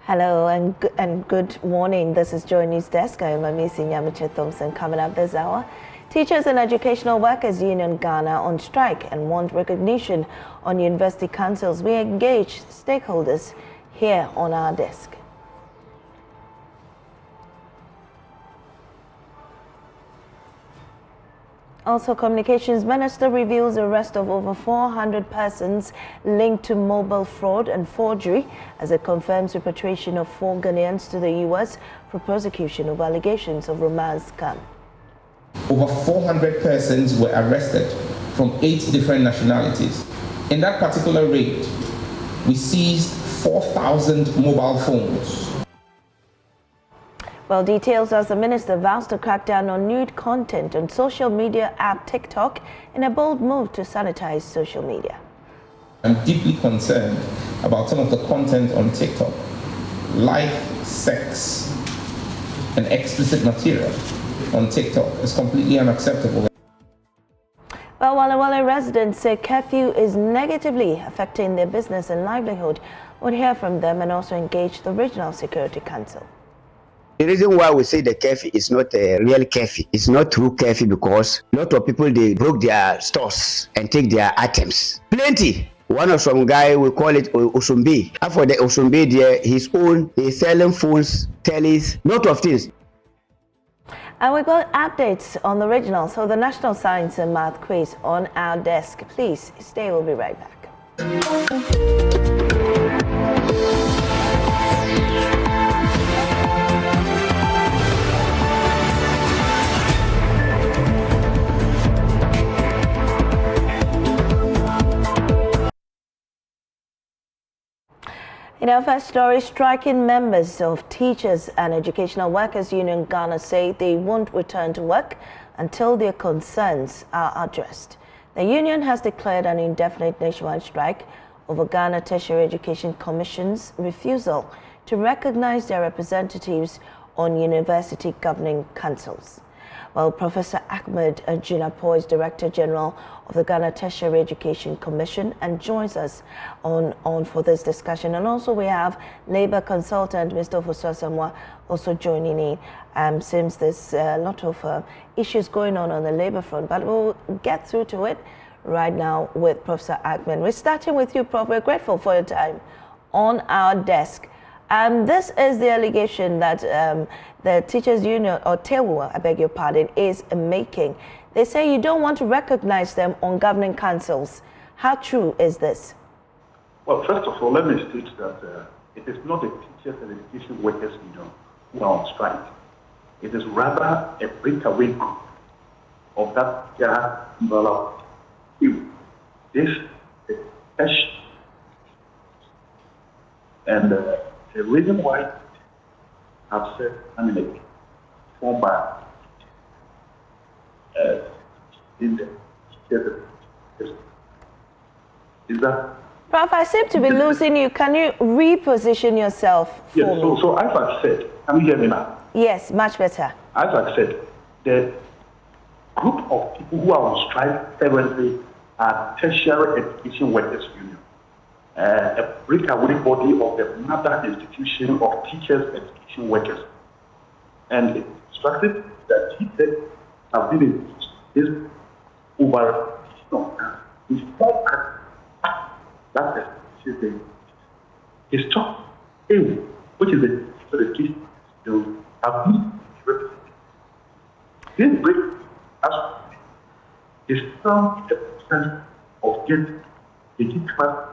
Hello and good morning. This is Joy News Desk. I am Amisi Nyamiche Thompson. Coming up this hour, Teachers and Educational Workers Union Ghana on strike and want recognition on university councils. We engage stakeholders here on our desk. Also, Communications Minister reveals the arrest of over 400 persons linked to mobile fraud and forgery as it confirms repatriation of 4 Ghanaians to the U.S. for prosecution of allegations of romance scam. Over 400 persons were arrested from 8 different nationalities. In that particular raid, we seized 4,000 mobile phones. Well, details as the minister vows to crack down on nude content on social media app TikTok in a bold move to sanitize social media. I'm deeply concerned about some of the content on TikTok. Life, sex, and explicit material on TikTok is completely unacceptable. Well, Wale residents say curfew is negatively affecting their business and livelihood. We'll hear from them and also engage the Regional Security Council. The reason why we say the curfew is not a real curfew, it's not true curfew because a lot of people, they broke their stores and take their items. Plenty. One of some guy, we call it Osumbi. After the Osumbi there, he's selling phones, tellies, lot of things. And we've got updates on the regional, so the National Science and Math quiz on our desk. Please stay, we'll be right back. In our first story, striking members of Teachers and Educational Workers Union Ghana say they won't return to work until their concerns are addressed. The union has declared an indefinite nationwide strike over Ghana Tertiary Education Commission's refusal to recognize their representatives on university governing councils. Well, Professor Ahmed Jinapor is Director General of the Ghana Tertiary Education Commission and joins us on for this discussion. And also we have Labour consultant Mr. Ofosu Asamoah also joining in. Seems there's a lot of issues going on the Labour front, but we'll get through to it right now with Professor Ahmed. We're starting with you, Prof. We're grateful for your time on our desk. This is the allegation that the Teachers Union, or TEWU-Gh, I beg your pardon, is making. They say you don't want to recognize them on governing councils. How true is this? Well, first of all, let me state that it is not the Teachers and Education Workers Union who are on strike. It is rather a breakaway group of that umbrella. This is cash. And the reason why I've said formed by in the is that. Prof, I seem to be losing you. Can you reposition yourself for yes, me? So as I said, can you hear me now? Yes, much better. As I said, the group of people who are on strike currently are Tertiary Education Workers Union, a breakaway body of the mother institution of Teachers Education Workers. And it instructed that teachers have been in this over that's the stop which is the case to have been represented. This break is some percent of getting.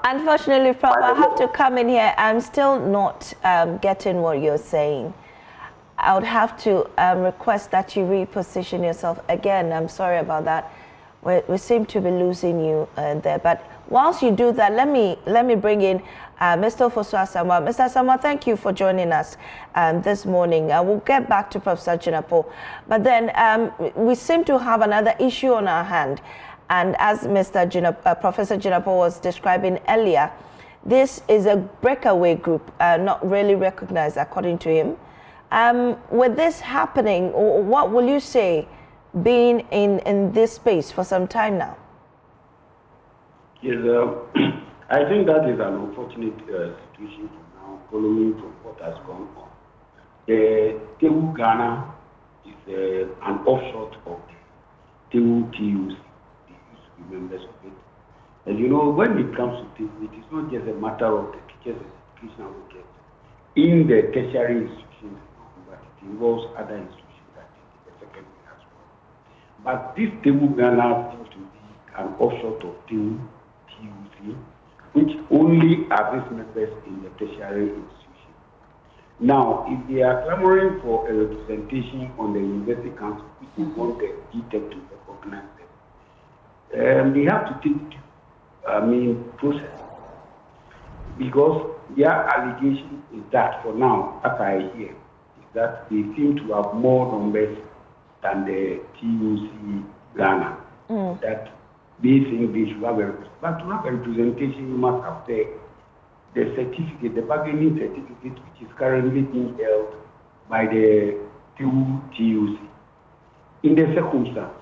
Unfortunately, Prof, I have to come in here. I'm still not getting what you're saying. I would have to request that you reposition yourself again. I'm sorry about that. We seem to be losing you there. But whilst you do that, let me bring in Mr. Ofosu Asamoah. Mr. Asamoah, thank you for joining us this morning. We'll get back to Professor Jinapor. But then we seem to have another issue on our hand. And as Professor Jinapor was describing earlier, this is a breakaway group, not really recognized according to him. With this happening, what will you say, being in this space for some time now? Yes, I think that is an unfortunate situation now, following from what what has gone on. The TEWU-Gh is an offshoot of the TEWU-TUC. They used to be members of it. And you know, when it comes to TEWU, it is not just a matter of the teachers and educational workers in the tertiary institutions, but it involves other institutions that in the secondary as well. But this TEWU-Gh seems to be an offshoot of TEWU-TUC, which only are these members in the tertiary institution. Now, if they are clamoring for a representation on the University Council, which we want the DTEC to recognize them, they have to take, process. Because their allegation is that, for now, as I hear, is that they seem to have more numbers than the TEWU-Gh. That they think they should have a representation. But to have a representation, you must have the certificate, the bargaining certificate, which is currently being held by the TEWU-TUC. In the circumstance,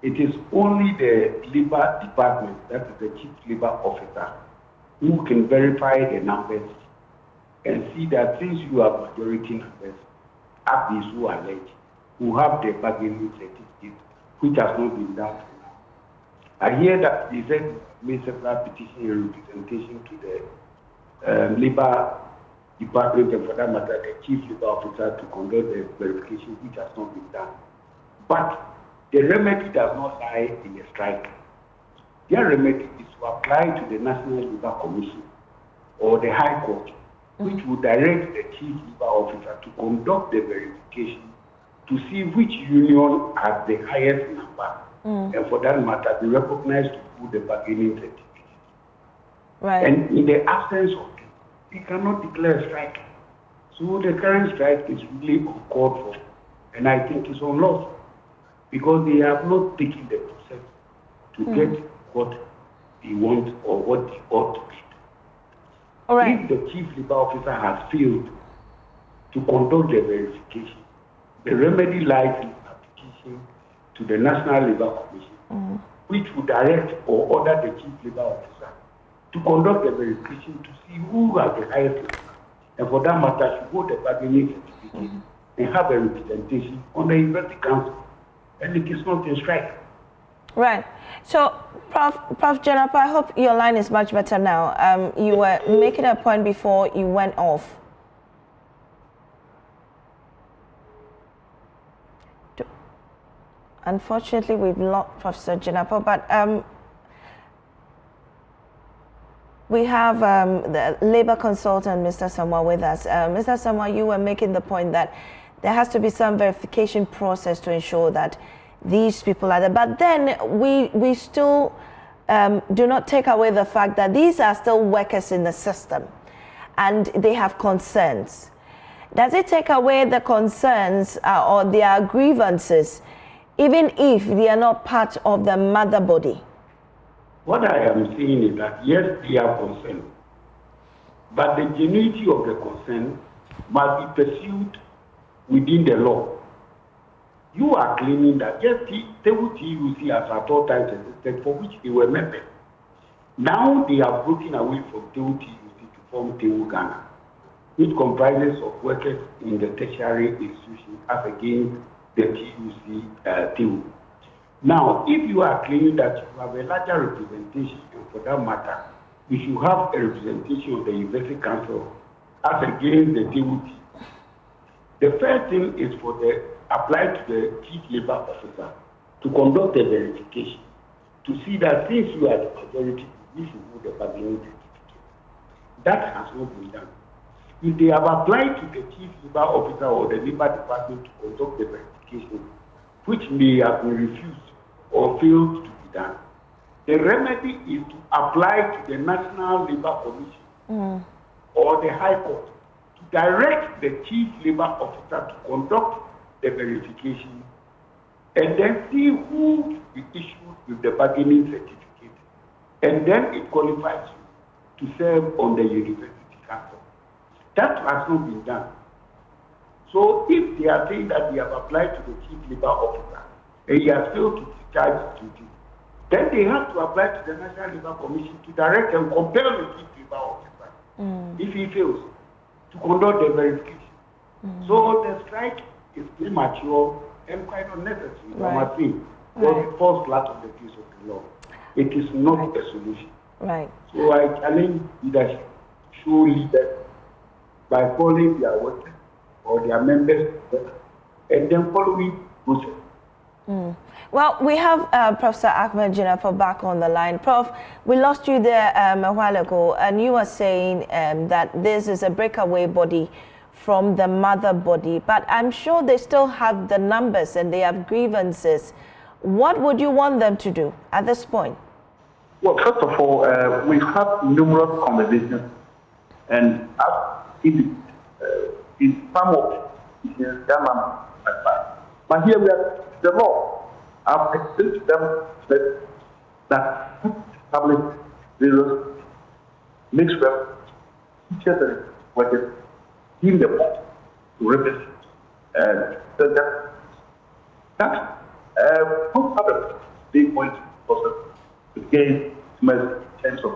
it is only the labor department, that is the chief labor officer, who can verify the numbers and see that since you have majority numbers, as these who allege, who have the bargaining certificate, which has not been done for now. I hear that they said made several petitions and representation to the labor department, and for that matter, the chief labor officer, to conduct the verification, which has not been done. But the remedy does not lie in a strike. Their remedy is to apply to the National Labor Commission or the High Court, which will direct the chief labor officer to conduct the verification to see which union has the highest number, and for that matter, be recognized to put the bargaining certificate. Right. And in the absence of it, they cannot declare a strike. So the current strike is really uncalled for, and I think it's unlawful, because they have not taken the process to get what they want or what they ought to get. All right. If the chief labor officer has failed to conduct the verification, the remedy lies in application to the National Labor Commission, which will direct or order the chief labor officer to conduct the verification to see who has the highest number, and for that matter, should hold the bargaining certificate and have a representation on the University Council, and it is not a strike. Right. So, Prof. Jennifer, I hope your line is much better now. You were making a point before you went off. Unfortunately, we've lost Professor Jennifer, but we have the labor consultant, Mr. Samoa, with us. Mr. Samoa, you were making the point that there has to be some verification process to ensure that these people are there. But then we still do not take away the fact that these are still workers in the system and they have concerns. Does it take away the concerns or their grievances, even if they are not part of the mother body? What I am saying is that, yes, they are concerned, but the genuinity of the concern must be pursued within the law. You are claiming that, yes, TEWU-TUC has at all times existed, for which they were members. Now they are broken away from TEWU-TUC to form TEWU-Gh, which comprises of workers in the tertiary institution as against the TEWU. Now, if you are claiming that you have a larger representation, and for that matter, you should have a representation of the University Council as against the TEWU-TUC. The first thing is for the apply to the chief labor officer to conduct a verification to see that since you are the majority, you should hold the bargaining certificate. That has not been done. If they have applied to the chief labor officer or the labor department to conduct the verification, which may have been refused or failed to be done, the remedy is to apply to the National Labor Commission or the High Court to direct the chief labor officer to conduct the verification and then see who should be issued with the bargaining certificate, and then it qualifies you to serve on the University Council. That has not been done. So if they are saying that they have applied to the chief labor officer and he has failed to discharge his duty, then they have to apply to the National Labor Commission to direct and compel the chief labor officer if he fails. to conduct the verification. So the strike is premature and quite unnecessary, Right. I think, because it falls flat on the face of the law. It is not a solution. Right. So I challenge leadership, show leaders by calling their workers or their members together and then following process. Well, we have Professor Ahmed Jinapor back on the line. Prof, we lost you there a while ago, and you were saying that this is a breakaway body from the mother body, but I'm sure they still have the numbers and they have grievances. What would you want them to do at this point? Well, first of all, we've had numerous conversations, and in some of but here we are the law. I've explained to them that established various mixed web teachers and workers in the board to represent that both other big points process to gain in terms of,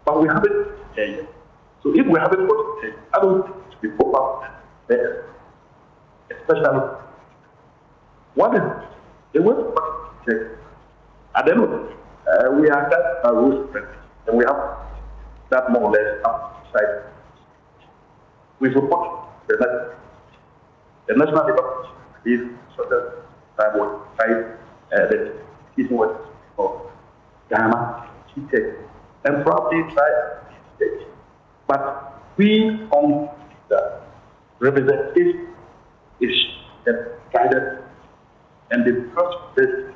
but we haven't yet. So if we haven't got to take, I don't think to be put up there, especially what is the worst part check. At the end of the day, we are that rules and we have that more or less outside. We support the national development is sort of time was the teaching work of Ghana, TEWU-Gh, and probably try stage. But we on the representation is guided, and the first bit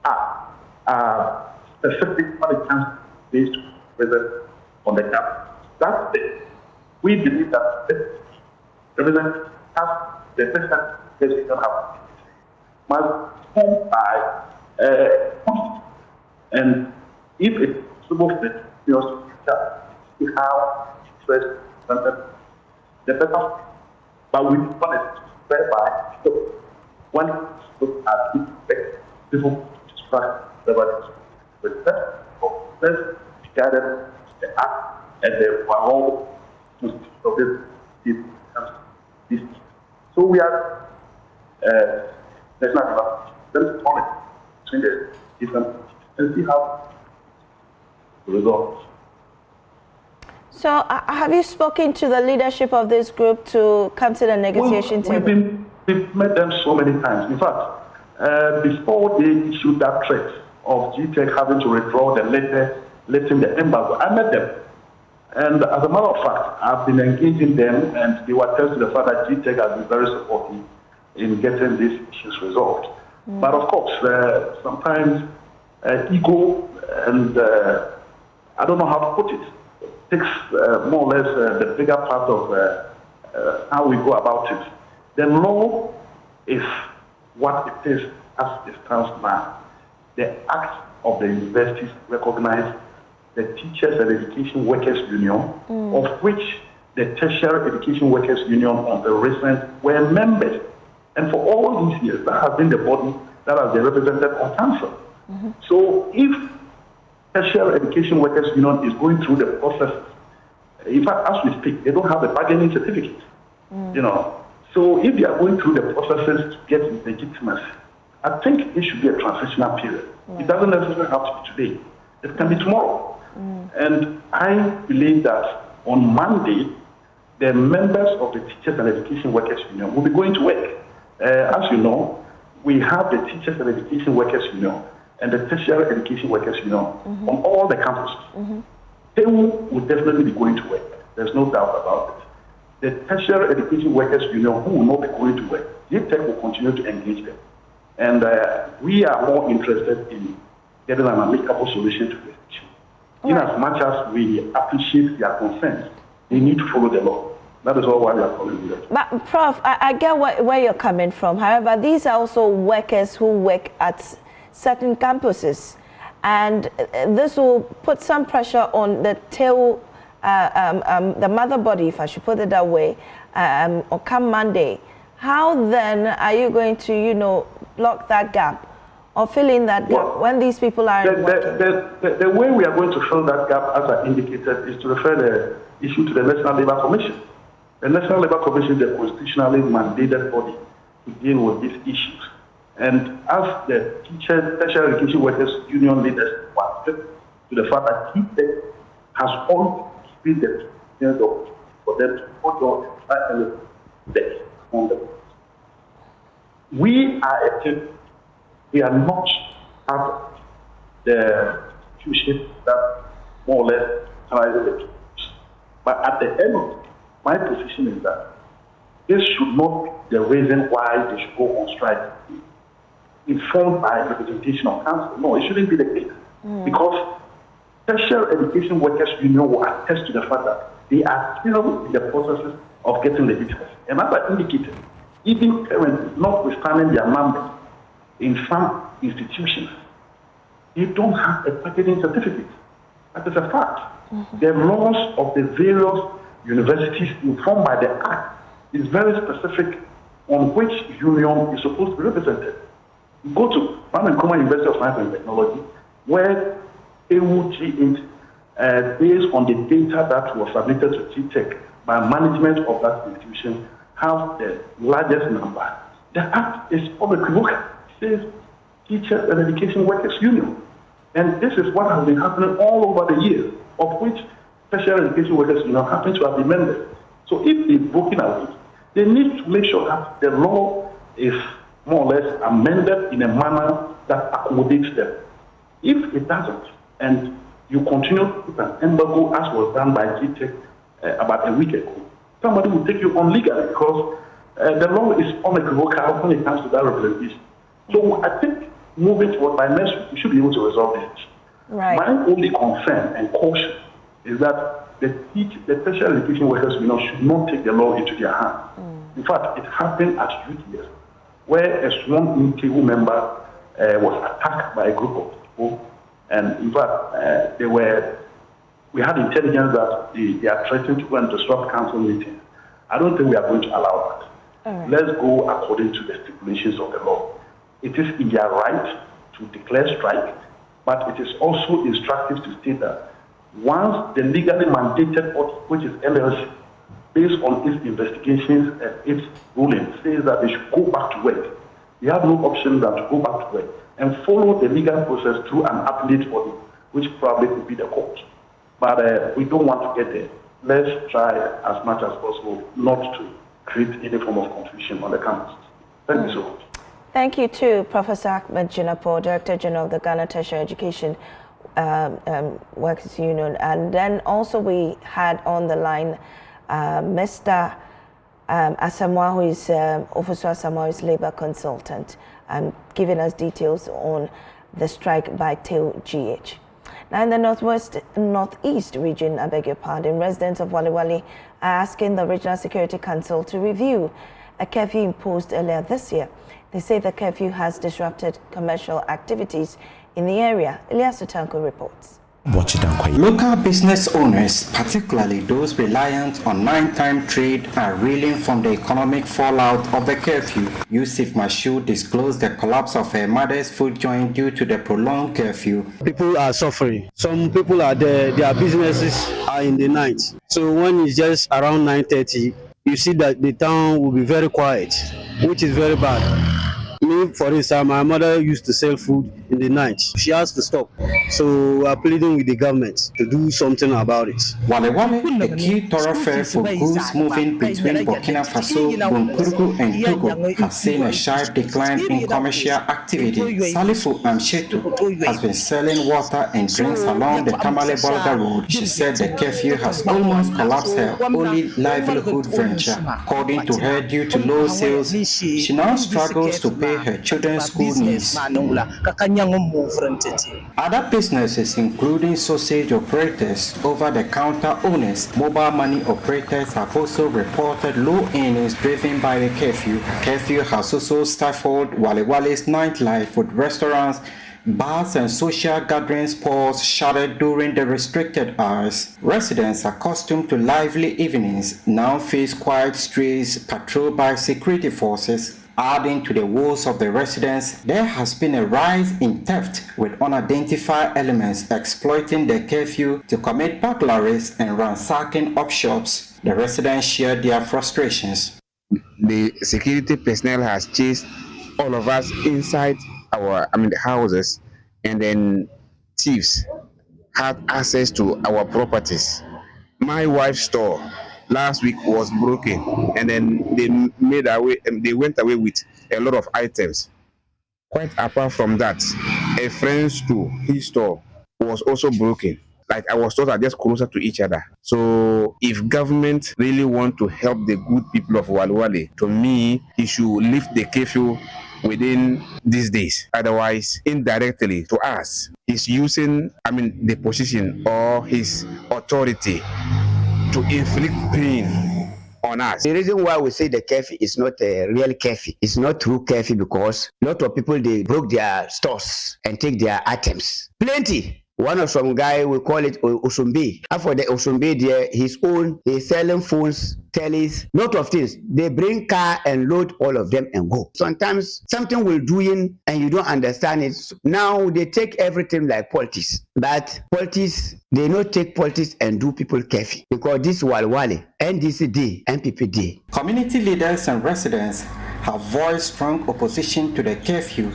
are specific when it comes to these present on the camp. That's it. We believe that the representatives have the person that we don't have must come by and if it's possible that you know we have stress the better, but we want it whereby one look at people strike the bodies with that let's gather the act and the all of this. So we are there's not enough. Let's call it between the different and see how the results. So have you spoken to the leadership of this group to come to the negotiation table? We've met them so many times. In fact, before they issued that threat of GTEC having to withdraw the letter, letting the embargo, I met them. And as a matter of fact, I've been engaging them, and they were telling the fact that GTEC has been very supportive in getting these issues resolved. But of course, sometimes ego and I don't know how to put it, takes more or less the bigger part of how we go about it. The law is what it is as it stands now. The Act of the Universities recognize the Teachers and Education Workers Union, of which the Tertiary Education Workers Union on the recent were members. And for all these years, that has been the body that has been represented on council. So if Tertiary Education Workers Union is going through the process, in fact, as we speak, they don't have a bargaining certificate. You know, so if they are going through the processes to get legitimacy, I think it should be a transitional period. It doesn't necessarily have to be today. It can be tomorrow. And I believe that on Monday, the members of the Teachers and Education Workers Union will be going to work. As you know, we have the Teachers and Education Workers Union and the Tertiary Education Workers Union on all the campuses. TEWU will definitely be going to work. There's no doubt about it. The Tertiary Education Workers Union, who will not be going to work, GTEC will continue to engage them. And we are more interested in getting an amicable solution to this issue. In as much as we appreciate their concerns, they need to follow the law. That is all why we are calling it. But Prof, I get where you're coming from. However, these are also workers who work at certain campuses. And this will put some pressure on the TEWU, the mother body, if I should put it that way, or come Monday. How then are you going to, you know, block that gap or fill in that gap when these people aren't working? The way we are going to fill that gap, as I indicated, is to refer the issue to the National Labour Commission. The National Labour Commission is a constitutionally mandated body to deal with these issues. And as the Tertiary Education Workers Union leaders were to the fact that TEWU-Gh has always been the for them to put on the on the. We are a team. We are not part of the institution that more or less tries the. But at the end of it, my position is that this should not be the reason why they should go on strike, informed by representation of council. No, it shouldn't be the case. Because Tertiary Education Workers Union will attest to the fact that they are still in the processes of getting legitimacy. And as I indicated, even currently, notwithstanding their mandate in some institutions, they don't have a packaging certificate. That is a fact. The laws of the various universities informed by the Act is very specific on which union is supposed to be represented. You go to Kwame University of Science and Technology, where TEWU-Gh, based on the data that was submitted to TEWU-Gh by management of that institution, have the largest number. The Act is unequivocal. It says Teachers and Education Workers Union. And this is what has been happening all over the years, of which Tertiary Education Workers Union happen to have amended. So if they've broken out, they need to make sure that the law is more or less amended in a manner that accommodates them. If it doesn't, and you continue to put an embargo as was done by TEWU-Gh about a week ago, somebody will take you on legally because the law is unequivocal when it comes to that representation. So I think moving forward by next week, we should be able to resolve this. Right. My only concern and caution is that the Tertiary Education Workers Union should not take the law into their hands. In fact, it happened at UTS, where a sworn-in TEWU member was attacked by a group of people, and in fact, we had intelligence that they are threatening to go and disrupt council meetings. I don't think we are going to allow that. Right. Let's go according to the stipulations of the law. It is in their right to declare strike, but it is also instructive to state that once the legally mandated body, which is LLC, based on its investigations and its ruling, says that they should go back to work, they have no option than to go back to work and follow the legal process through an appellate body, which probably could be the court. But we don't want to get there. Let's try as much as possible not to create any form of confusion on the campus. Thank you so much. Thank you to Professor Ahmed Jinapor, Director General of the Ghana Tertiary Education Workers Union. And then also we had on the line Mr. Asamoah, who is Officer Asamoah, is labor consultant, giving us details on the strike by TEWU-Gh. Now in the northeast region, I beg your pardon, residents of Wale Wale are asking the Regional Security Council to review a curfew imposed earlier this year. They say the curfew has disrupted commercial activities in the area. Elias Otanko reports. Local business owners, particularly those reliant on nighttime trade, are reeling from the economic fallout of the curfew. Yusuf Mashu disclosed the collapse of her mother's food joint due to the prolonged curfew. People are suffering. Some people are there, their businesses are in the night. So when it's just around 9:30, you see that the town will be very quiet, which is very bad. Me, for instance, my mother used to sell food in the night. She has to stop. So we are pleading with the government to do something about it. Wale Wale, a key thoroughfare for goods moving between Burkina Faso, Bunkuru and Togo, has seen a sharp decline in commercial activity. Salifu Amshetu has been selling water and drinks along the Tamale-Bolga road. She said the curfew has almost collapsed her only livelihood venture. According to her, due to low sales, she now struggles to pay her children's school needs. Other businesses, including sausage operators, over-the-counter owners, mobile money operators, have also reported low earnings driven by the curfew. Curfew has also stifled Wale Wale's nightlife, with restaurants, bars and social gatherings paused shuttered during the restricted hours. Residents accustomed to lively evenings now face quiet streets patrolled by security forces. Adding to the woes of the residents, there has been a rise in theft, with unidentified elements exploiting the curfew to commit burglaries and ransacking up shops. The residents shared their frustrations. The security personnel has chased all of us inside the houses, and then thieves had access to our properties. My wife's store last week was broken, and then they went away with a lot of items. Quite apart from that, a friend's store, his store, was also broken. Like our stores are just closer to each other. So if government really want to help the good people of Walwale, to me, he should lift the curfew within these days. Otherwise, indirectly to us, he's using the position or his authority to inflict pain on us. The reason why we say the curfew is not a real curfew, it's not true curfew, because a lot of people, they broke their stores and take their items. Plenty. One of some guy, we call it Osumbe. After the Osumbe there, he's selling phones, tellies, lot of things. They bring car and load all of them and go. Sometimes something will do in and you don't understand it. Now they take everything like politics. But politics, they not take politics and do people curfew. Because this Walwale, NDC day, MPP day. Community leaders and residents have voiced strong opposition to the curfew,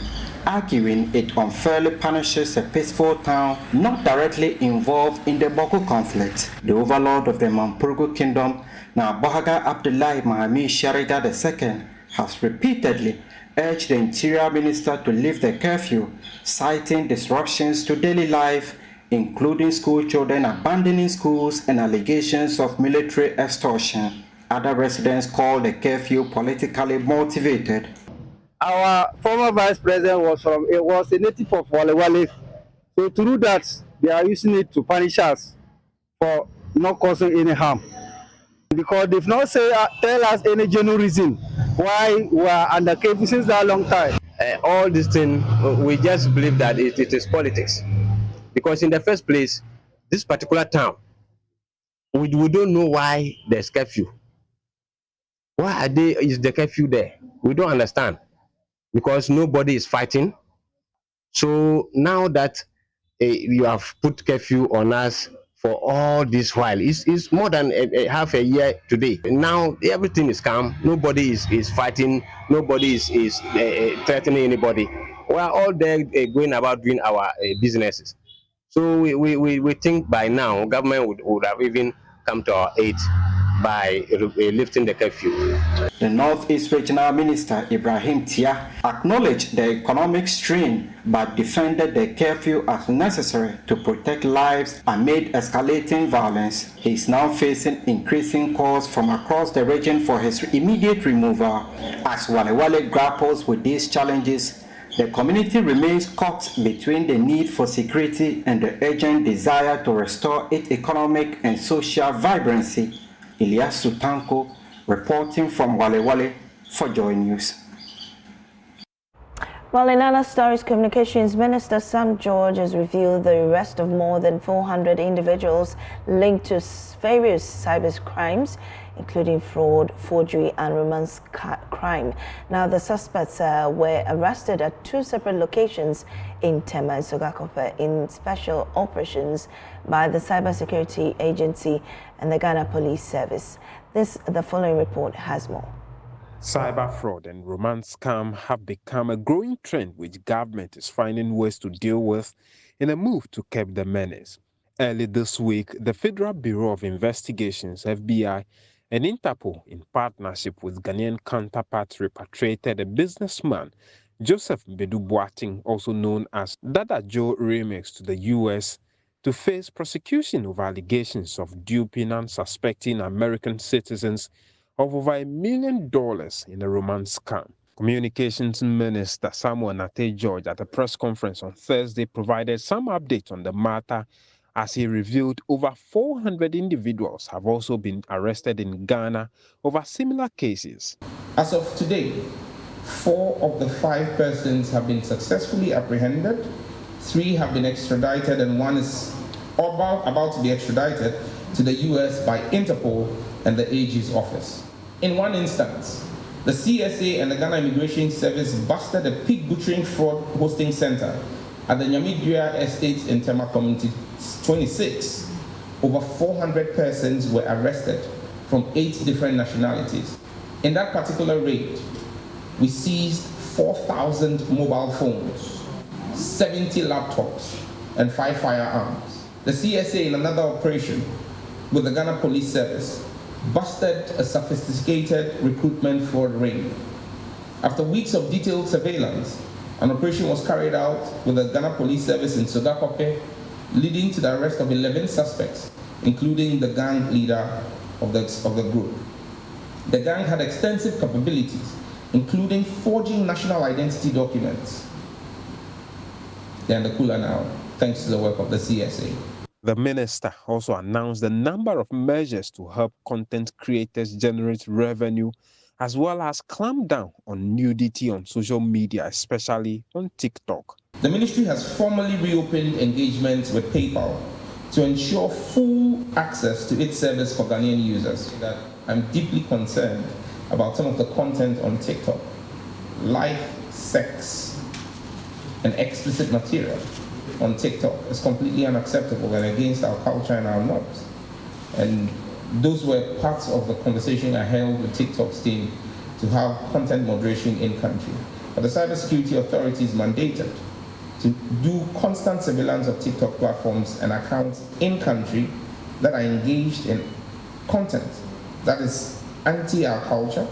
arguing it unfairly punishes a peaceful town not directly involved in the Boko conflict. The overlord of the Mampurgu kingdom, Nabohaga Abdullahi Mahami Sharida II, has repeatedly urged the Interior Minister to lift the curfew, citing disruptions to daily life, including school children abandoning schools and allegations of military extortion. Other residents call the curfew politically motivated. Our former vice president was a native of Walewale. So through that, they are using it to punish us for not causing any harm. Because they've not tell us any genuine reason why we are under curfew since that long time. All this thing, we just believe that it is politics. Because in the first place, this particular town, we don't know why there's curfew. Why is the curfew there? We don't understand. Because nobody is fighting. So now that you have put curfew on us for all this while, it's more than half a year today. Now everything is calm. Nobody is fighting. Nobody is threatening anybody. We are all there going about doing our businesses. So we think by now government would have even come to our aid by lifting the curfew. The Northeast Regional Minister Ibrahim Tia acknowledged the economic strain but defended the curfew as necessary to protect lives amid escalating violence. He is now facing increasing calls from across the region for his immediate removal. As Walewale grapples with these challenges, the community remains caught between the need for security and the urgent desire to restore its economic and social vibrancy. Elias Sutanko reporting from Walewale for Joy News. Well, in other stories, Communications Minister Sam George has revealed the arrest of more than 400 individuals linked to various cyber crimes, including fraud, forgery, and romance crime. Now, the suspects were arrested at two separate locations in Tema and Sogakope in special operations by the Cybersecurity Agency and the Ghana Police Service. The following report has more. Cyber fraud and romance scam have become a growing trend which government is finding ways to deal with in a move to curb the menace. Early this week, the Federal Bureau of Investigations, FBI, and Interpol, in partnership with Ghanaian counterparts, repatriated a businessman, Joseph Bedu Boating, also known as Dada Joe Remix, to the U.S. to face prosecution over allegations of duping unsuspecting American citizens of over $1 million in a romance scam. Communications Minister Samuel Nate George, at a press conference on Thursday, provided some updates on the matter as he revealed over 400 individuals have also been arrested in Ghana over similar cases. As of today, 4 of the 5 persons have been successfully apprehended, 3 have been extradited, and 1 is about to be extradited to the U.S. by Interpol and the AG's office. In one instance, The CSA and the Ghana Immigration Service busted a pig butchering fraud hosting center at the Nyamidria Estate in Tema Community 26. Over 400 persons were arrested from 8 different nationalities. In that particular raid, we seized 4,000 mobile phones, 70 laptops, and 5 firearms. The CSA, in another operation with the Ghana Police Service, busted a sophisticated recruitment fraud ring. After weeks of detailed surveillance, an operation was carried out with the Ghana Police Service in Sogakope, leading to the arrest of 11 suspects, including the gang leader of the group. The gang had extensive capabilities, including forging national identity documents. They're in the cooler now, thanks to the work of the CSA. The minister also announced a number of measures to help content creators generate revenue, as well as clamp down on nudity on social media, especially on TikTok. The ministry has formally reopened engagements with PayPal to ensure full access to its service for Ghanaian users. That I'm deeply concerned about some of the content on TikTok. Life, sex, and explicit material on TikTok is completely unacceptable and against our culture and our norms. And those were parts of the conversation I held with TikTok's team to have content moderation in country. But the cybersecurity authorities mandated to do constant surveillance of TikTok platforms and accounts in country that are engaged in content that is anti our culture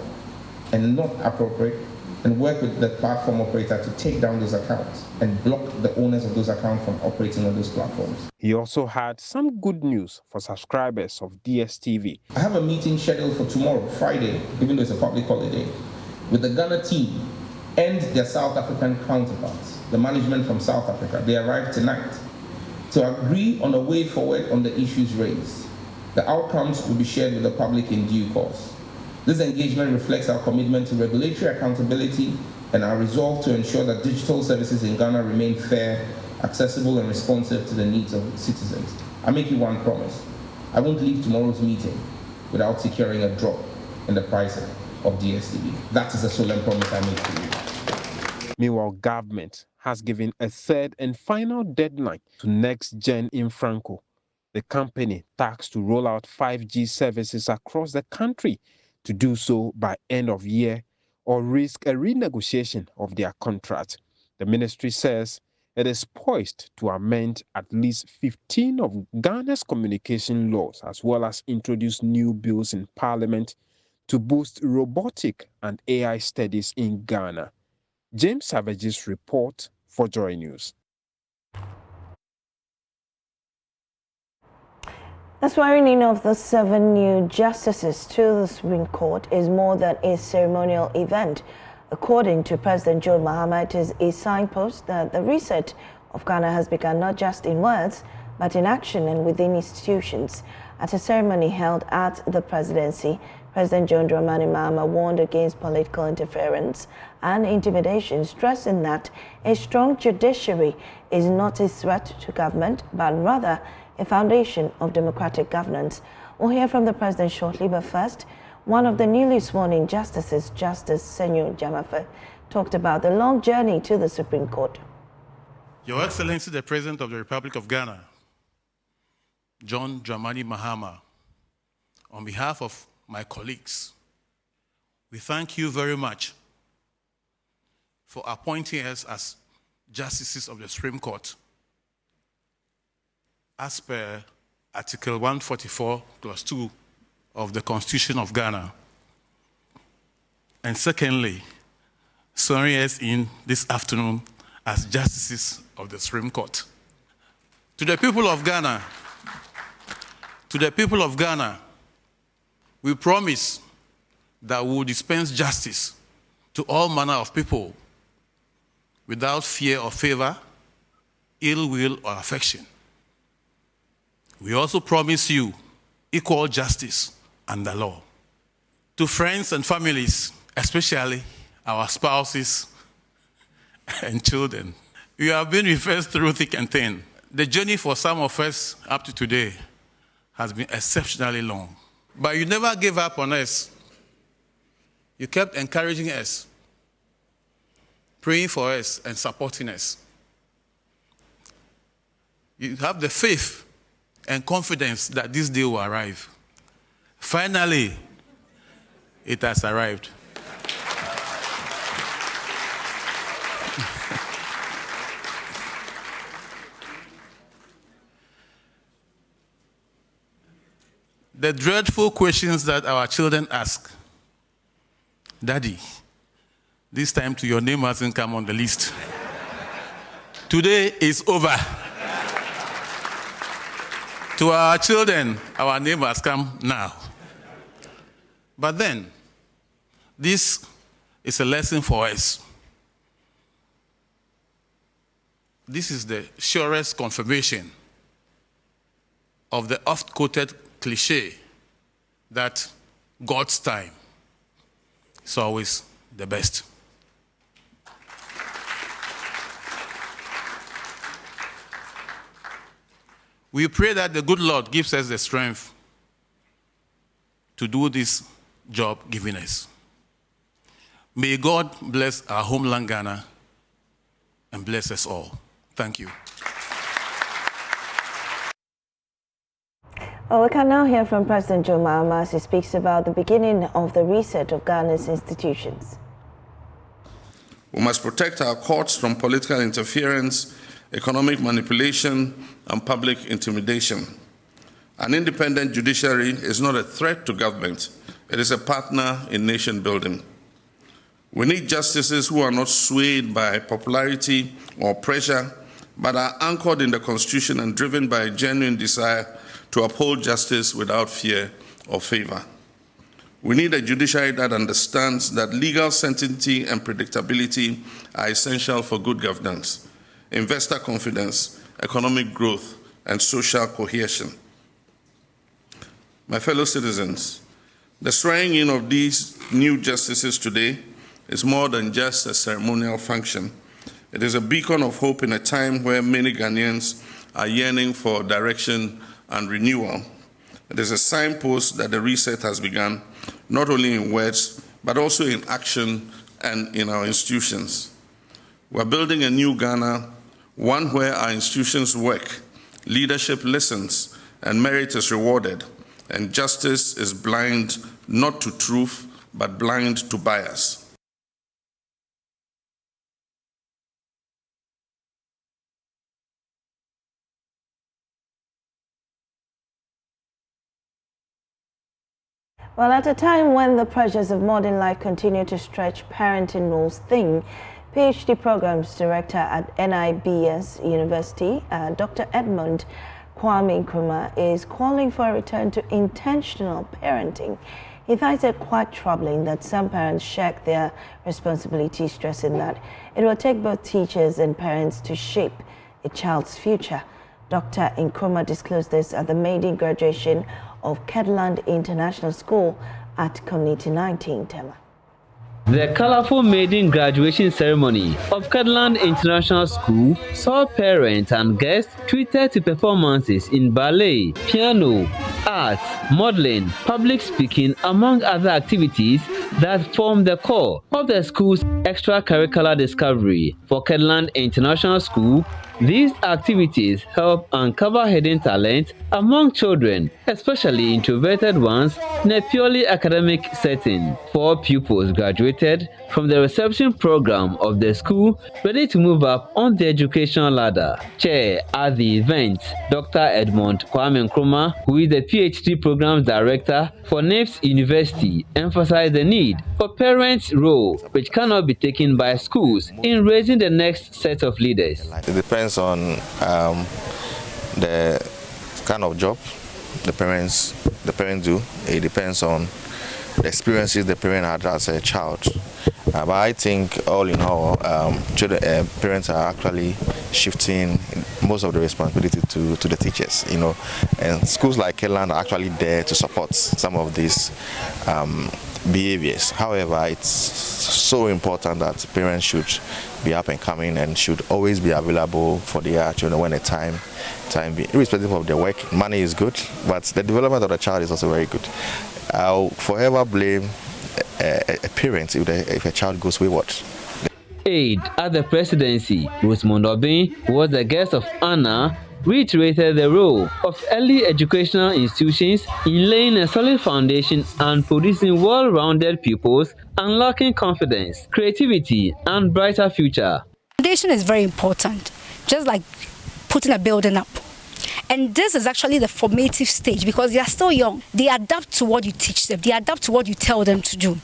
and not appropriate, and work with the platform operator to take down those accounts and block the owners of those accounts from operating on those platforms. He also had some good news for subscribers of DSTV. I have a meeting scheduled for tomorrow, Friday, even though it's a public holiday, with the Ghana team and their South African counterparts, the management from South Africa. They arrived tonight to agree on a way forward on the issues raised. The outcomes will be shared with the public in due course. This engagement reflects our commitment to regulatory accountability and our resolve to ensure that digital services in Ghana remain fair, accessible, and responsive to the needs of citizens. I make you one promise. I won't leave tomorrow's meeting without securing a drop in the price of DSTV. That is a solemn promise I make to you. Meanwhile, government has given a third and final deadline to Next Gen Infranco, the company tasked to roll out 5G services across the country, to do so by end of year or risk a renegotiation of their contract. The ministry says it is poised to amend at least 15 of Ghana's communication laws, as well as introduce new bills in Parliament to boost robotic and AI studies in Ghana. James Savage's report for Joy News. The swearing in of the 7 new justices to the Supreme Court is more than a ceremonial event. According to President John Mahama, it is a signpost that the reset of Ghana has begun not just in words, but in action and within institutions. At a ceremony held at the presidency, President John Dramani Mahama warned against political interference and intimidation, stressing that a strong judiciary is not a threat to government, but rather a foundation of democratic governance. We'll hear from the president shortly, but first, one of the newly sworn-in justices, Justice Senyo Jamafe, talked about the long journey to the Supreme Court. Your Excellency, the President of the Republic of Ghana, John Dramani Mahama, on behalf of my colleagues, we thank you very much for appointing us as justices of the Supreme Court as per Article 144 plus 2 of the Constitution of Ghana. And secondly, swearing us in this afternoon as justices of the Supreme Court. To the people of Ghana, we promise that we will dispense justice to all manner of people without fear or favor, ill will or affection. We also promise you equal justice under law. To friends and families, especially our spouses and children, you have been with us through thick and thin. The journey for some of us up to today has been exceptionally long. But you never gave up on us. You kept encouraging us, praying for us, and supporting us. You have the faith and confidence that this day will arrive. Finally, it has arrived. The dreadful questions that our children ask. Daddy, this time your name hasn't come on the list. Today is over. To our children, our name has come now. But then, this is a lesson for us. This is the surest confirmation of the oft-quoted cliche that God's time is always the best. We pray that the good Lord gives us the strength to do this job given us. May God bless our homeland Ghana and bless us all. Thank you. Well, we can now hear from President Joe Mahama as he speaks about the beginning of the reset of Ghana's institutions. We must protect our courts from political interference, economic manipulation, and public intimidation. An independent judiciary is not a threat to government. It is a partner in nation building. We need justices who are not swayed by popularity or pressure, but are anchored in the Constitution and driven by a genuine desire to uphold justice without fear or favor. We need a judiciary that understands that legal certainty and predictability are essential for good governance, investor confidence, economic growth, and social cohesion. My fellow citizens, the swearing in of these new justices today is more than just a ceremonial function. It is a beacon of hope in a time where many Ghanaians are yearning for direction and renewal. It is a signpost that the reset has begun, not only in words, but also in action and in our institutions. We're building a new Ghana, one where our institutions work, leadership listens, and merit is rewarded, and justice is blind not to truth, but blind to bias. Well, at a time when the pressures of modern life continue to stretch parenting roles thin, PhD Programs Director at NIBS University, Dr. Edmund Kwame Nkrumah, is calling for a return to intentional parenting. He finds it quite troubling that some parents shirk their responsibilities, stressing that it will take both teachers and parents to shape a child's future. Dr. Nkrumah disclosed this at the maiden graduation of Kedland International School at Community 19, Tema. The colorful maiden graduation ceremony of Kedland International School saw parents and guests treated to performances in ballet, piano, art, modeling, public speaking, among other activities that form the core of the school's extracurricular discovery. For Kedland International School, these activities help uncover hidden talent among children, especially introverted ones, in a purely academic setting. 4 pupils graduated from the reception program of the school, ready to move up on the educational ladder. Chair at the event, Dr. Edmund Kwame Nkrumah, who is the PhD Programs Director for NIBS University, emphasized the need for parents' role, which cannot be taken by schools in raising the next set of leaders. It depends on the kind of job the parents do. It depends on the experiences the parent had as a child. But I think all in all, parents are actually shifting most of the responsibility to the teachers, and schools like Kedland are actually there to support some of these behaviors. However, it's so important that parents should be up and coming and should always be available for their children when the time be, irrespective of their work. Money is good, but the development of the child is also very good. I'll forever blame a parent if a child goes wayward. Aide at the presidency, Rosemond Obin, who was the guest of honor, reiterated the role of early educational institutions in laying a solid foundation and producing well-rounded pupils, unlocking confidence, creativity, and brighter future. Foundation is very important, just like putting a building up. And this is actually the formative stage because they are still young. They adapt to what you teach them. They adapt to what you tell them to do.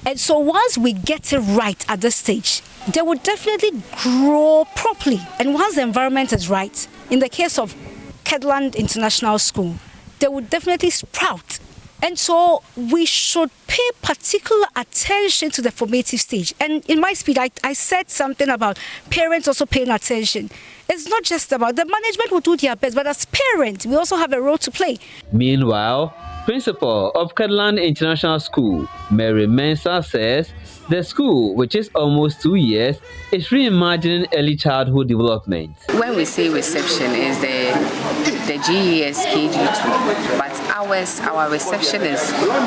And so once we get it right at this stage, they will definitely grow properly. And once the environment is right, in the case of Kedland International School, they will definitely sprout. And so we should pay particular attention to the formative stage. And in my speech, I said something about parents also paying attention. It's not just about the management will do their best, but as parents, we also have a role to play. Meanwhile, Principal of Kedland International School, Mary Mensah, says the school, which is almost 2 years, is reimagining early childhood development. When we say reception, is the GES KG2, but our reception is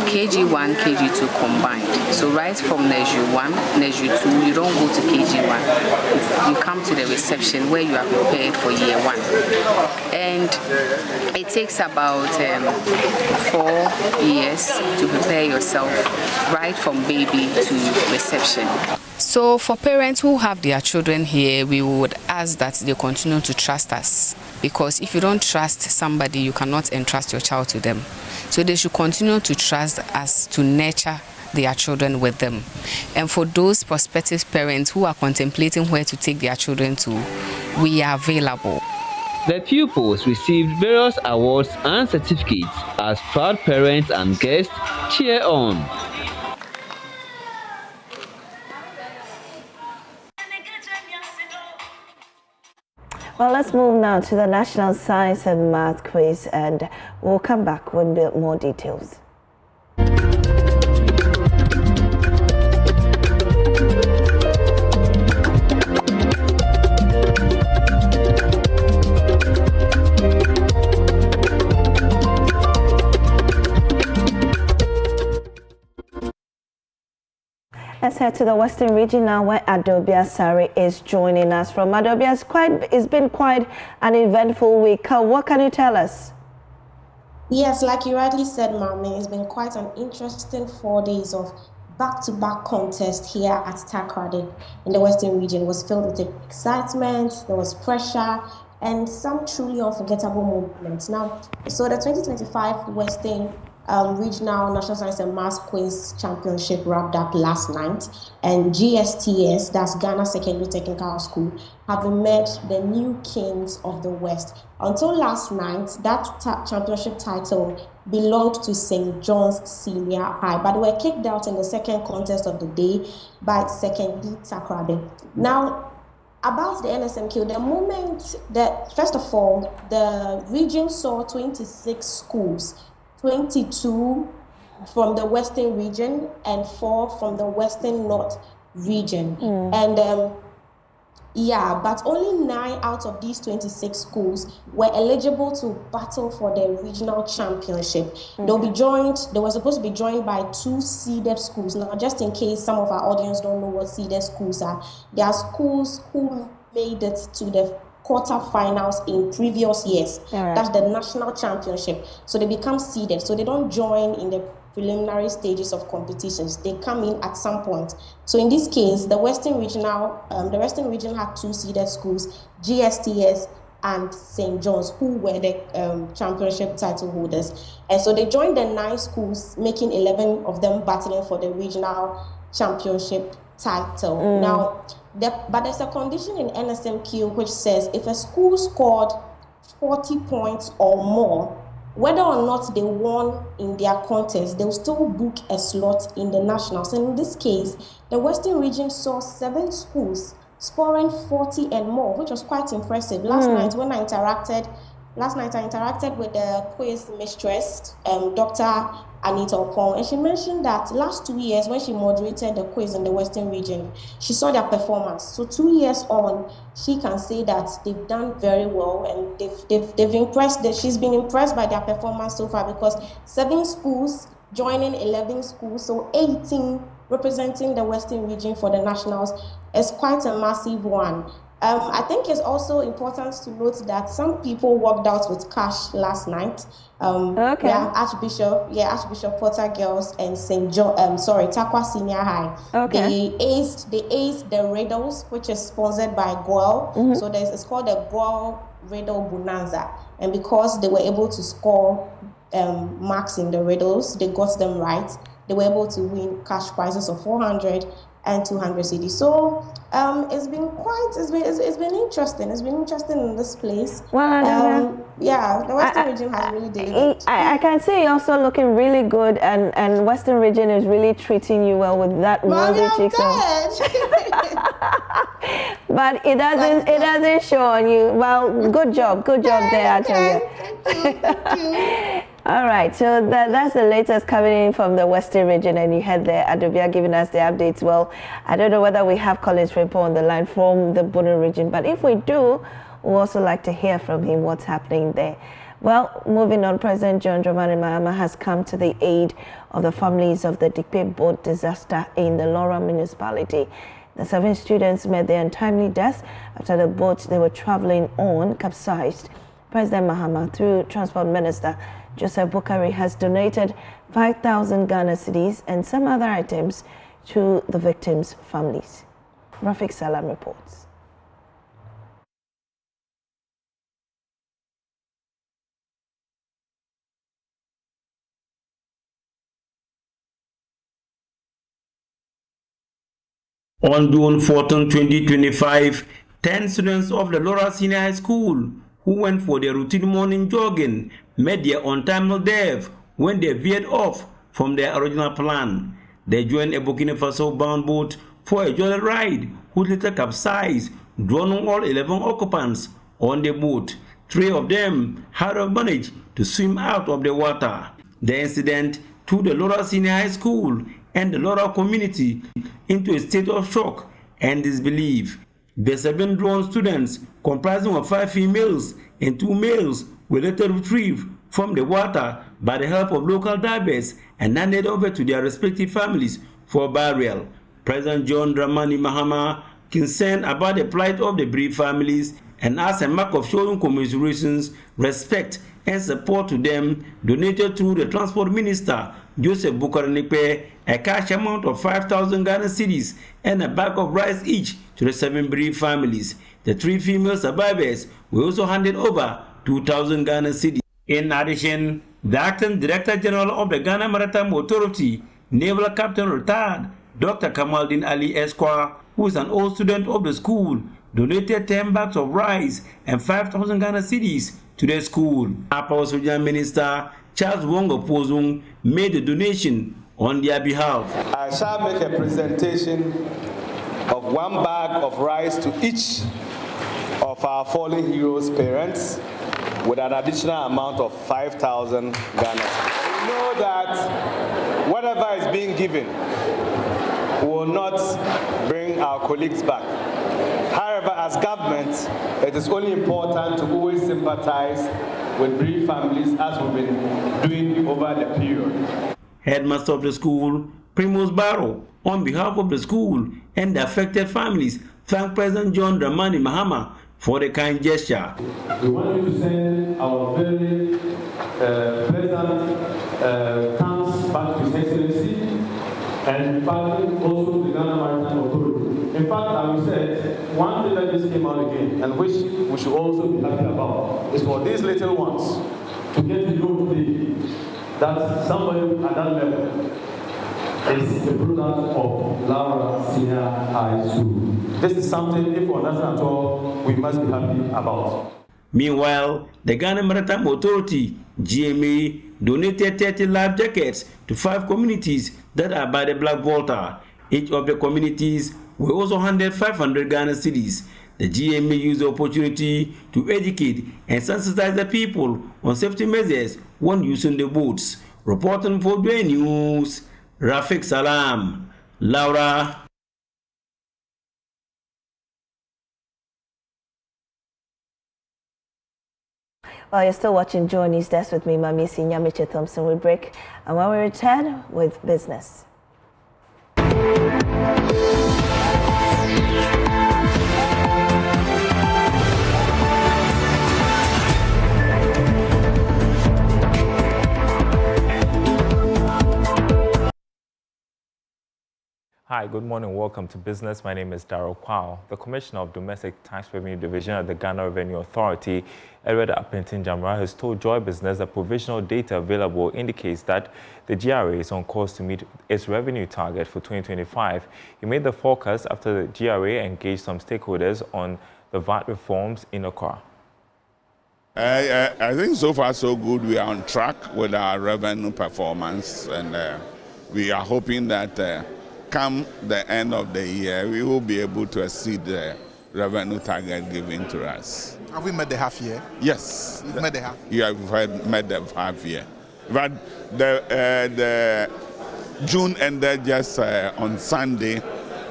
KG1, KG2 combined. So right from nursery 1, nursery 2, you don't go to KG1. You come to the reception where you are prepared for year 1. And it takes about 4 years to prepare yourself right from baby to reception. So for parents who have their children here, we would ask that they continue to trust us, because if you don't trust somebody, you cannot entrust your child to them. So they should continue to trust us to nurture their children with them. And for those prospective parents who are contemplating where to take their children to, we are available. The pupils received various awards and certificates as proud parents and guests cheer on. Well, let's move now to the National Science and Math Quiz, and we'll come back with more details. Let's head to the Western region now, where Adobia Sari is joining us from. Adobia, it's been quite an eventful week. What can you tell us? Yes, like you rightly said, Mami, it's been quite an interesting 4 days of back-to-back contest here at Takoradi in the Western region. It was filled with excitement, there was pressure, and some truly unforgettable moments. Now, so the 2025 Western Regional National Science and Maths Quiz Championship wrapped up last night, and GSTS, that's Ghana Secondary Technical School, have emerged the new kings of the West. Until last night, that championship title belonged to St. John's Senior High, but they were kicked out in the second contest of the day by Secondary Takoradi. Now, about the NSMQ, the moment that, first of all, the region saw 26 schools, 22 from the Western region and 4 from the Western North region. And yeah, but only 9 out of these 26 schools were eligible to battle for the regional championship. They'll be joined, they were supposed to be joined by 2 seeded schools. Now, just in case some of our audience don't know what seeded schools are, they are schools who made it to the quarterfinals in previous years. Right. That's the national championship. So they become seeded. So they don't join in the preliminary stages of competitions. They come in at some point. So in this case, the Western region had 2 seeded schools, GSTS and St. John's, who were the championship title holders. And so they joined the 9 schools, making 11 of them battling for the regional championship title. Now, but there's a condition in NSMQ which says if a school scored 40 points or more, whether or not they won in their contest, they'll still book a slot in the nationals. And in this case, the Western region saw 7 schools scoring 40 and more, which was quite impressive. Last night I interacted with the quiz mistress, Dr. Anita Opon, and she mentioned that last 2 years when she moderated the quiz in the Western region, she saw their performance. So 2 years on, she can say that they've done very well, and they've impressed. She's been impressed by their performance so far, because 7 schools joining 11 schools, so 18 representing the Western region for the nationals is quite a massive one. I think it's also important to note that some people walked out with cash last night. Okay. Yeah, Archbishop Potter Girls and St. John, Takwa Senior High. Okay. They aced the riddles, which is sponsored by GOEL. So it's called the GOEL Riddle Bonanza. And because they were able to score marks in the riddles, they got them right. They were able to win cash prizes of 400 and 200 cedis. So it's been interesting. It's been interesting in this place. Well, yeah, the Western region has really delivered. I can see you also looking really good, and Western region is really treating you well with that rosy cheeks. But it doesn't show on you. Well, good job there, actually. Thank you. All right, so that's the latest coming in from the Western region, and you heard there Adobia giving us the updates. Well, I don't know whether we have Collins Rimpo on the line from the Bono region, but if we do, we'd also like to hear from him what's happening there. Well, moving on, President John Dramani Mahama has come to the aid of the families of the Dikpe boat disaster in the Laura municipality. The 7 students met their untimely death after the boat they were traveling on capsized. President Mahama, through Transport Minister Joseph Bukari, has donated 5,000 Ghana cedis and some other items to the victims' families. Rafik Salam reports. On June 14, 2025, 10 students of the Laura Senior High School who went for their routine morning jogging met their untimely death when they veered off from their original plan. They joined a Burkina Faso-bound boat for a jolly ride, which later capsized, drowning all 11 occupants on the boat. 3 of them had managed to swim out of the water. The incident threw the Laura Senior High School and the Laura community into a state of shock and disbelief. The 7 drowned students, comprising of 5 females and 2 males, were later retrieved from the water by the help of local divers and handed over to their respective families for burial. President John Dramani Mahama, concerned about the plight of the bereaved families and as a mark of showing commiserations, respect, and support to them, donated through the Transport Minister Joseph Bukari a cash amount of 5,000 Ghana cedis and a bag of rice each to the 7 bereaved families. The 3 female survivors were also handed over 2,000 Ghana cedis. In addition, the Acting Director General of the Ghana Maritime Authority, Naval Captain Retired Dr. Kamaldin Ali Esquire, who is an old student of the school, donated 10 bags of rice and 5,000 Ghana cedis to the school. Upper Sudan Minister Charles Wongo Pozung made the donation on their behalf. I shall make a presentation of 1 bag of rice to each of our fallen heroes' parents with an additional amount of 5,000 Ghana. We know that whatever is being given will not bring our colleagues back. However, as government, it is only important to always sympathize with bereaved families as we've been doing over the period. Headmaster of the school, Primoz Barrow, on behalf of the school and the affected families, thanked President John Dramani Mahama for the kind gesture. We want you to send our very pleasant thanks back to His Excellency and finally also to the Ghana Maritime Authority. In fact, I will say, one thing that just came out again and which we should also be happy about is for these little ones to get to know today that somebody at that level is the product of Laura Senior High School. This is something, if we understand at all, we must be happy about. Meanwhile, the Ghana Maritime Authority, GMA, donated 30 life jackets to 5 communities that are by the Black Water. Each of the communities were also handed 500 Ghana cedis. The GMA used the opportunity to educate and sensitize the people on safety measures when using the boats. Reporting for the News, Rafik Salam, Laura. Well, you're still watching Journey's Desk with me, Mami Sinya Miche Thompson. We break, and when we return with business. Hi, good morning. Welcome to Business. My name is Darryl Kwao. The Commissioner of Domestic Tax Revenue Division at the Ghana Revenue Authority, Edward Apentin Jamra, has told Joy Business that provisional data available indicates that the GRA is on course to meet its revenue target for 2025. He made the forecast after the GRA engaged some stakeholders on the VAT reforms in Accra. I think so far so good. We are on track with our revenue performance, and we are hoping that come the end of the year, we will be able to exceed the revenue target given to us. Have we met the half year? Yes. We've met the half? Yeah, we've met the half year. But the June ended just on Sunday,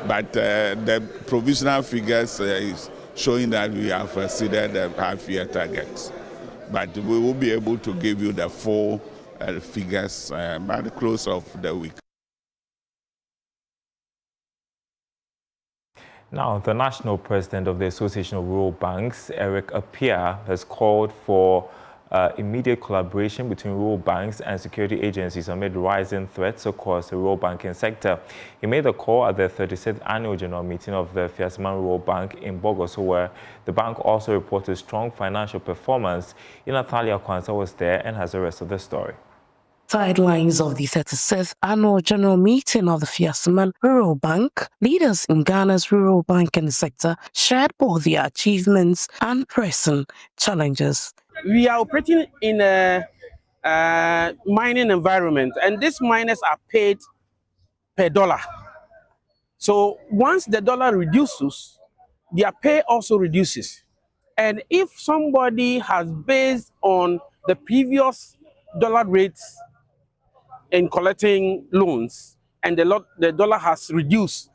but the provisional figures is showing that we have exceeded the half year target. But we will be able to give you the full figures by the close of the week. Now, the national president of the Association of Rural Banks, Eric Appiah, has called for immediate collaboration between rural banks and security agencies amid rising threats across the rural banking sector. He made the call at the 36th annual general meeting of the Fiasman Rural Bank in Bogoso, where the bank also reported strong financial performance. Natalia Kwanzaa was there and has the rest of the story. Sidelines of the 36th annual general meeting of the Fiasman Rural Bank, leaders in Ghana's rural banking sector shared both their achievements and pressing challenges. We are operating in a mining environment, and these miners are paid per dollar. So once the dollar reduces, their pay also reduces. And if somebody has based on the previous dollar rates in collecting loans, and the dollar has reduced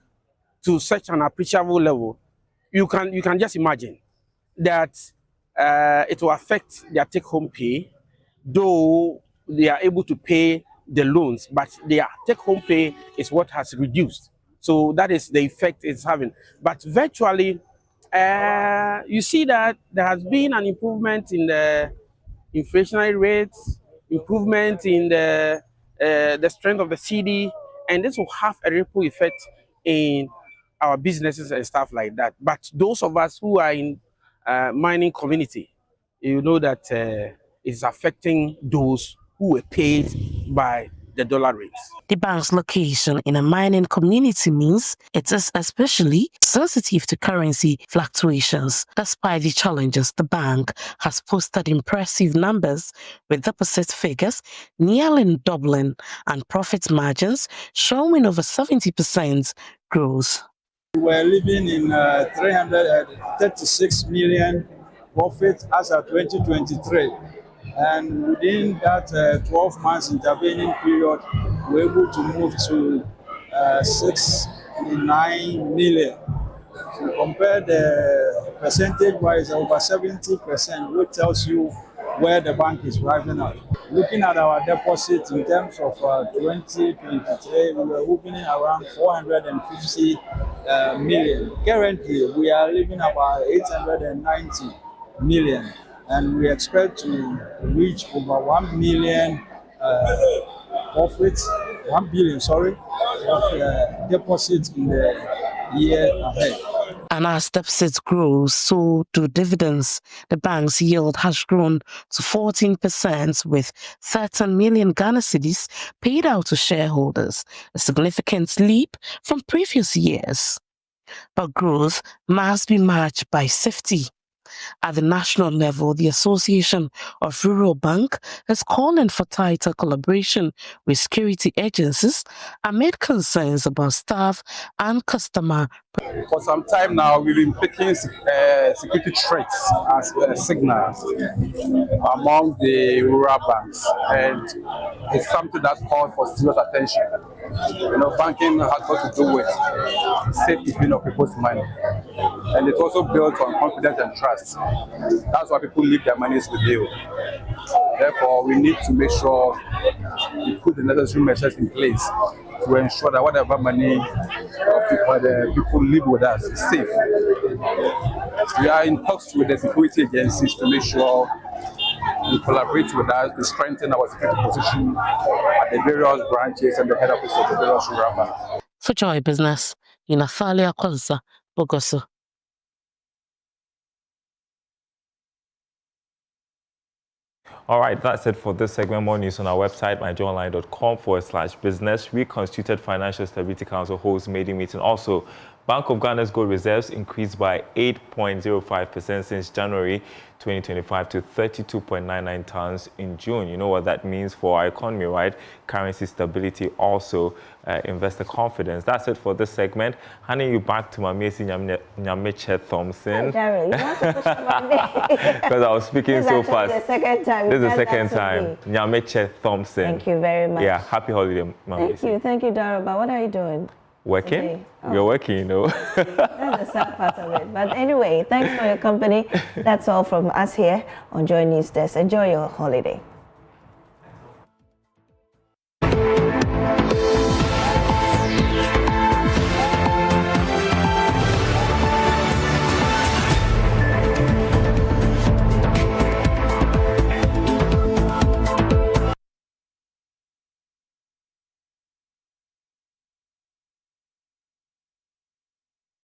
to such an appreciable level, you can just imagine that it will affect their take-home pay, though they are able to pay the loans, but their take-home pay is what has reduced. So that is the effect it's having. But virtually, you see that there has been an improvement in the inflationary rates, improvement in the strength of the CD, and this will have a ripple effect in our businesses and stuff like that. But those of us who are in mining community, you know that it's affecting those who were paid by the dollar rates. The bank's location in a mining community means it is especially sensitive to currency fluctuations. Despite the challenges, the bank has posted impressive numbers with deposit figures nearly doubling and profit margins showing over 70% growth. We're living in 336 million profit as of 2023. And within that 12 months intervening period, we're able to move to 69 million. If you compare the percentage-wise, over 70%, which tells you where the bank is driving at. Looking at our deposit in terms of 2023, we were opening around 450 million. Currently, we are living about 890 million. And we expect to reach over 1 million profits, 1 billion, sorry, of deposits in the year ahead. And as deposits grow, so do dividends. The bank's yield has grown to 14% with 13 million Ghana cedis paid out to shareholders, a significant leap from previous years. But growth must be matched by safety. At the national level, the Association of Rural Bank is calling for tighter collaboration with security agencies amid concerns about staff and customer. For some time now, we've been picking security threats as signals among the rural banks, and it's something that calls for serious attention. You know, banking has got to do with safety of people's money, and it's also built on confidence and trust. That's why people leave their monies with you. Therefore, we need to make sure we put the necessary measures in place to ensure that whatever money the people live with us is safe. We are in talks with the security agencies to make sure they collaborate with us to strengthen our security position at the various branches and the head office of the various rural banks. For Joy Business, Inathalia Kwanza, Bogoso. All right, that's it for this segment. More news on our website, myjoyonline.com/business. Reconstituted Financial Stability Council holds meeting. Also, Bank of Ghana's gold reserves increased by 8.05% since January 2025 to 32.99 tons in June. You know what that means for our economy, right? Currency stability, also investor confidence. That's it for this segment. Handing you back to my Macy Nyameche Thompson. Oh, Daryl, you want to push my name? Because I was speaking so fast. This is the second time. This is the second time. Nyameche Thompson. Thank you very much. Yeah, happy holiday, Mama. Thank you, Daryl. But what are you doing? Working? Oh. You're working, you know. That's the sad part of it. But anyway, thanks for your company. That's all from us here on Joy News Desk. Enjoy your holiday.